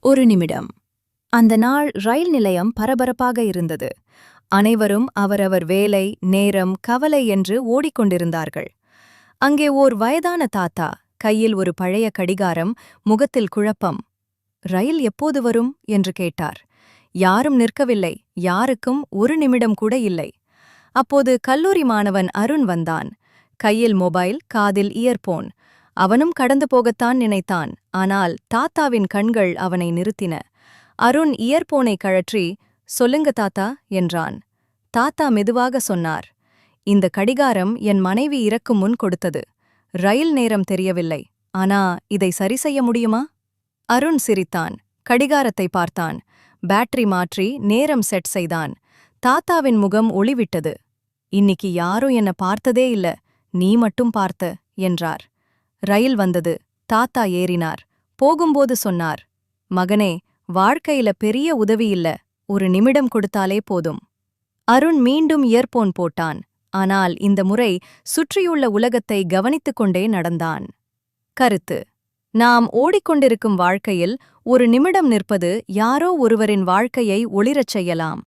ஒரு நிமிடம். அந்த நாள் ரயில் நிலையம் பரபரப்பாக இருந்தது. அனைவரும் அவரவர் வேலை, நேரம், கவலை என்று ஓடிக்கொண்டிருந்தார்கள். அங்கே ஓர் வயதான தாத்தா, கையில் ஒரு பழைய கடிகாரம், முகத்தில் குழப்பம். ரயில் எப்போது வரும் என்று கேட்டார். யாரும் நிற்கவில்லை, யாருக்கும் ஒரு நிமிடம் கூட இல்லை. அப்போது கல்லூரி மாணவன் அருண் வந்தான். கையில் மொபைல், காதில் இயர்போன். அவனும் கடந்து போகத்தான் நினைத்தான். ஆனால் தாத்தாவின் கண்கள் அவனை நிறுத்தின. அருண் இயர்போனை கழற்றி, "சொல்லுங்க தாத்தா" என்றான். தாத்தா மெதுவாக சொன்னார், "இந்த கடிகாரம் என் மனைவி இறக்கும் முன் கொடுத்தது. ரயில் நேரம் தெரியவில்லை. ஆனா இதை சரி செய்ய முடியுமா?" அருண் சிரித்தான். கடிகாரத்தை பார்த்தான். பேட்டரி மாற்றி நேரம் செட் செய்தான். தாத்தாவின் முகம் ஒளிவிட்டது. "இன்னிக்கு யாரும் என்ன பார்த்ததே இல்ல, நீ மட்டும் பார்த்த" என்றார். ரயில் வந்தது. தாத்தா ஏறினார். போகும்போது சொன்னார், "மகனே, வாழ்க்கையில பெரிய உதவி இல்ல, ஒரு நிமிடம் கொடுத்தாலே போதும்." அருண் மீண்டும் இயர்போன் போட்டான். ஆனால் இந்த முறை சுற்றியுள்ள உலகத்தை கவனித்துக் கொண்டே நடந்தான். கருத்து: நாம் ஓடிக்கொண்டிருக்கும் வாழ்க்கையில் ஒரு நிமிடம் நிற்பது யாரோ ஒருவரின் வாழ்க்கையை ஒளிரச் செய்யலாம்.